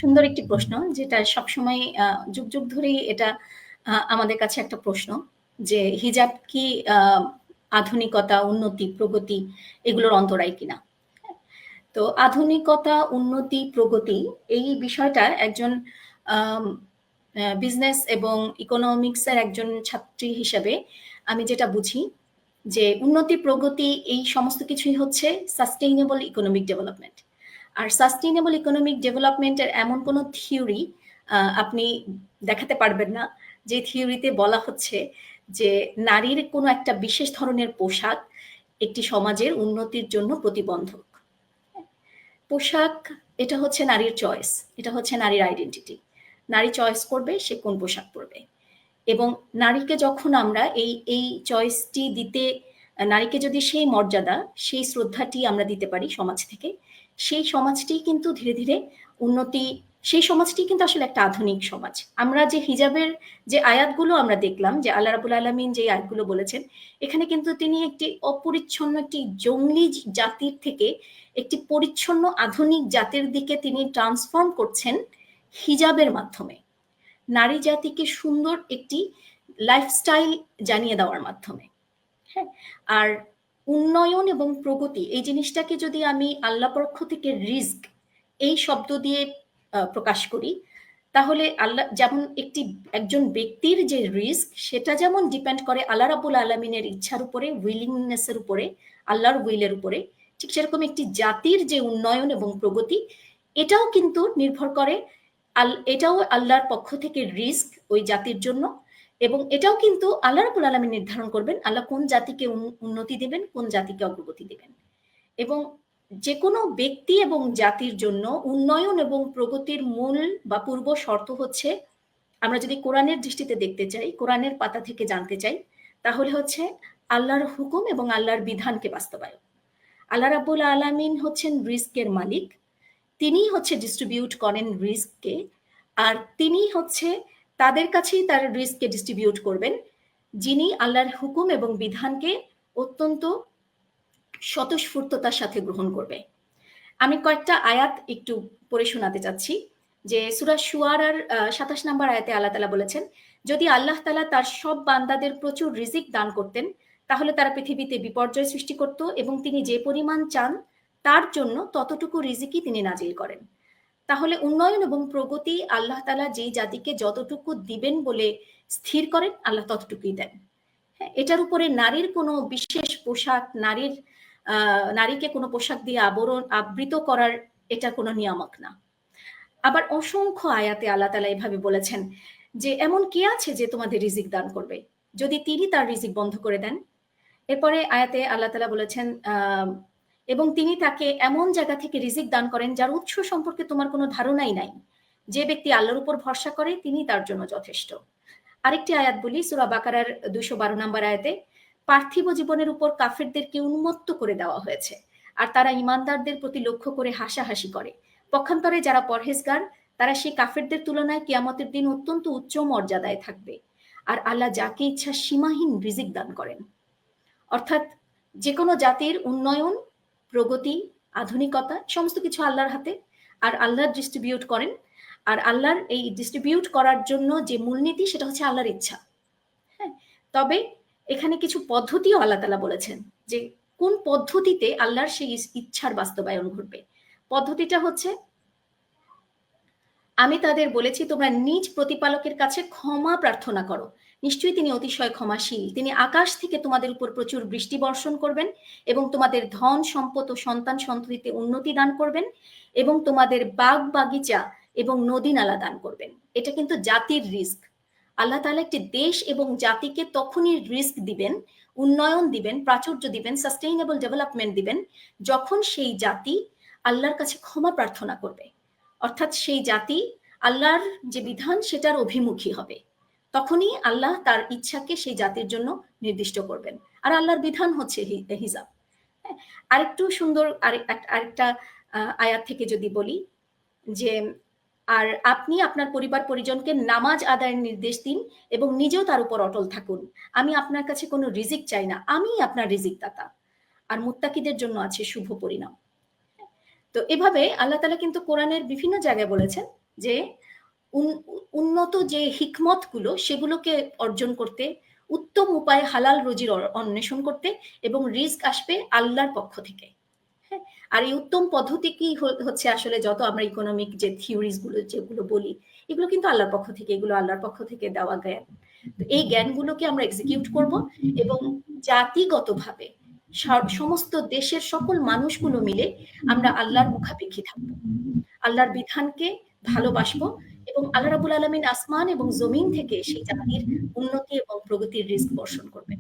সুন্দর একটি প্রশ্ন, যেটা সবসময় যুগ যুগ ধরেই এটা আমাদের কাছে একটা প্রশ্ন, যে হিজাব কি আধুনিকতা, উন্নতি, প্রগতি এগুলোর অন্তরায় কিনা। তো আধুনিকতা, উন্নতি, প্রগতি এই বিষয়টা একজন বিজনেস এবং ইকোনমিক্সের একজন ছাত্রী হিসেবে আমি যেটা বুঝি, যে উন্নতি, প্রগতি এই সমস্ত কিছুই হচ্ছে সাস্টেইনেবল ইকোনমিক ডেভেলপমেন্ট। আর সাস্টেইনেবল ইকোনমিক ডেভেলপমেন্টের এমন কোনো থিওরি আপনি দেখাতে পারবেন না যে থিওরিতে বলা হচ্ছে যে নারীর কোনো একটা বিশেষ ধরনের পোশাক একটি সমাজের উন্নতির জন্য প্রতিবন্ধক। পোশাক এটা হচ্ছে নারীর চয়েস, এটা হচ্ছে নারীর আইডেন্টিটি। নারী চয়েস করবে সে কোন পোশাক পরবে, এবং নারীকে যখন আমরা এই চয়েসটি দিতে, নারীকে যদি সেই মর্যাদা, সেই শ্রদ্ধাটি আমরা দিতে পারি সমাজ থেকে, সেই সমাজটি কিন্তু ধীরে ধীরে উন্নতি, সেই সমাজটি কিন্তু আসলে একটা আধুনিক সমাজ। আমরা যে হিজাবের যে আয়াতগুলো আমরা দেখলাম, যে আল্লাহ রাব্বুল আলামিন যে আয়াতগুলো বলেছেন, এখানে কিন্তু তিনি একটি অপরিচ্ছন্ন, একটি জঙ্গলি জাতির থেকে একটি পরিচ্ছন্ন আধুনিক জাতির দিকে তিনি ট্রান্সফর্ম করছেন হিজাবের মাধ্যমে, নারী জাতিকে সুন্দর একটি লাইফস্টাইল জানিয়ে দেওয়ার মাধ্যমে। হ্যাঁ, আর উন্নয়ন এবং প্রগতি এই জিনিসটাকে যদি আমি আল্লাহ পক্ষ থেকে রিস্ক এই শব্দ দিয়ে প্রকাশ করি, তাহলে আল্লাহ যেমন একজন ব্যক্তির যে রিস্ক, সেটা যেমন ডিপেন্ড করে আল্লাহ রাব্বুল আলামিনের ইচ্ছার উপরে, উইলিংনেসের উপরে, আল্লাহর উইলের উপরে, ঠিক সেরকম একটি জাতির যে উন্নয়ন এবং প্রগতি, এটাও কিন্তু নির্ভর করে, এটাও আল্লাহর পক্ষ থেকে রিস্ক ওই জাতির জন্য। এবং এটাও কিন্তু আল্লাহ রাব্বুল আলামিন নির্ধারণ করবেন আল্লাহ কোন জাতিকে উন্নতি দিবেন, কোন জাতিকে অগ্রগতি দিবেন। এবং যে কোনো ব্যক্তি এবং জাতির জন্য উন্নয়ন এবং প্রগতির মূল বা পূর্ব শর্ত হচ্ছে, আমরা যদি কোরআনের দৃষ্টিতে দেখতে চাই, কোরআনের পাতা থেকে জানতে চাই, তাহলে হচ্ছে আল্লাহর হুকুম এবং আল্লাহর বিধানকে বাস্তবায়ন। আল্লাহ রাব্বুল আলামিন হচ্ছেন রিস্কের মালিক, তিনি হচ্ছে ডিস্ট্রিবিউট করেন রিস্ককে, আর তিনি হচ্ছে তাদের কাছেই তার রিস্ককে ডিস্ট্রিবিউট করবেন যিনি আল্লাহর হুকুম এবং বিধানকে অত্যন্ত স্বতঃস্ফূর্ততার সাথে গ্রহণ করবে। আমি কয়েকটা আয়াত একটু পড়ে শোনাতে চাচ্ছি, যে সূরা শুআরার ২৭ নম্বর আয়াতে আল্লাহ তাআলা বলেছেন, যদি আল্লাহ তাআলা তার সব বান্দাদের প্রচুর রিজিক দান করতেন, তাহলে তারা পৃথিবীতে বিপর্যয় সৃষ্টি করত, এবং তিনি যে পরিমাণ চান তার জন্য ততটুকু রিজিকই তিনি নাজিল করেন। তাহলে উন্নয়ন এবং প্রগতি আল্লাহ তাআলা যেই জাতিকে যতটুকু দিবেন বলে স্থির করেন, আল্লাহ ততটুকুই দেন। হ্যাঁ, এটার উপরে নারীর কোনো বিশেষ পোশাক, নারীকে কোনো পোশাক দিয়ে আবৃত করার এটা কোনো নিয়ামক না। আবার অসংখ্য আয়াতে আল্লাহ তাআলা এভাবে বলেছেন যে এমন কে আছে যে তোমাদের রিজিক দান করবে যদি তিনি তার রিজিক বন্ধ করে দেন। এরপরে আয়াতে আল্লাহ তাআলা বলেছেন, এবং তিনি তাকে এমন জায়গা থেকে রিজিক দান করেন যার উৎস সম্পর্কে তোমার কোনো ধারণাই নাই। যে ব্যক্তি আল্লাহর উপর ভরসা করে তিনি তার জন্য যথেষ্ট। আরেকটি আয়াত বলি, সূরা বাকারার ২১২ নম্বর আয়াতে, পার্থিব জীবনের উপর কাফেরদেরকে উন্মত্ত করে দেওয়া হয়েছে, আর তারা ইমানদারদের প্রতি লক্ষ্য করে হাসাহাসি করে। পক্ষান্তরে যারা পরহেজগার, তারা সেই কাফেরদের তুলনায় কিয়ামতের দিন অত্যন্ত উচ্চ মর্যাদায় থাকবে, আর আল্লাহ যাকে ইচ্ছা সীমাহীন রিজিক দান করেন। অর্থাৎ যে কোনো জাতির উন্নয়ন, প্রগতি, আধুনিকতা সমস্ত কিছু আল্লাহর হাতে, আর আল্লাহ ডিস্ট্রিবিউট করেন। আর আল্লাহর এই ডিস্ট্রিবিউট করার জন্য যে মূলনীতি, সেটা হচ্ছে আল্লাহর ইচ্ছা। হ্যাঁ, তবে এখানে কিছু পদ্ধতিও আল্লাহ তাআলা বলেছেন, যে কোন পদ্ধতিতে আল্লাহর সেই ইচ্ছার বাস্তবায়ন ঘটবে। পদ্ধতিটা হচ্ছে, আমি তাদের বলেছি তোমরা নিজ প্রতিপালকের কাছে ক্ষমা প্রার্থনা করো, নিশ্চয়ই তিনি অতিশয় ক্ষমাশীল। তিনি আকাশ থেকে তোমাদের উপর প্রচুর বৃষ্টি বর্ষণ করবেন, এবং তোমাদের ধন সম্পদ ও সন্তান সন্ততিতে উন্নতি দান করবেন, এবং তোমাদের বাগ বাগিচা এবং নদী নালা দান করবেন। এটা কিন্তু জাতির রিস্ক। আল্লাহ তাআলা একটি দেশ এবং জাতিকে তখনই রিস্ক দিবেন, উন্নয়ন দিবেন, প্রাচুর্য দিবেন, সাস্টেইনেবল ডেভেলপমেন্ট দিবেন, যখন সেই জাতি আল্লাহর কাছে ক্ষমা প্রার্থনা করবে। অর্থাৎ সেই জাতি আল্লাহর যে বিধান সেটার অভিমুখী হবে, তখনই আল্লাহ তার ইচ্ছাকে সেই জাতির জন্য নির্দিষ্ট করবেন। আর আল্লাহর বিধান হচ্ছে হিজাব। হ্যাঁ, আরেকটু সুন্দর আরেকটা আয়াত থেকে যদি বলি, যে আর আপনি আপনার পরিবার পরিজনকে নামাজ আদায়ের নির্দেশ দিন এবং নিজেও তার উপর অটল থাকুন। আমি আপনার কাছে কোনো রিজিক চাই না, আমি আপনার রিজিক দাতা, আর মুত্তাকিদের জন্য আছে শুভ পরিণাম। তো এভাবে আল্লাহ তাআলা কিন্তু কোরআনের বিভিন্ন জায়গায় বলেছেন যে উন্নত যে হিকমতগুলো সেগুলোকে অর্জন করতে, উত্তম উপায়ে হালাল রুজির অন্বেষণ করতে, এবং রিস্ক আসবে আল্লাহর পক্ষ থেকে। হ্যাঁ, আর এই উত্তম পদ্ধতি কি হচ্ছে আসলে, যত আমরা ইকোনমিক যে থিওরিজ গুলো যেগুলো বলি, এগুলো কিন্তু আল্লাহর পক্ষ থেকে, এগুলো আল্লাহর পক্ষ থেকে দেওয়া জ্ঞান। তো এই জ্ঞানগুলোকে আমরা এক্সিকিউট করব, এবং জাতিগতভাবে সমস্ত দেশের সকল মানুষগুলো মিলে আমরা আল্লাহর মুখাপেক্ষী থাকব, আল্লাহর বিধানকে ভালোবাসবো, এবং আল্লাহ রাব্বুল আলামিন আসমান এবং জমিন থেকে সেই জাতির উন্নতি এবং প্রগতির রিস্ক বর্ষণ করবেন।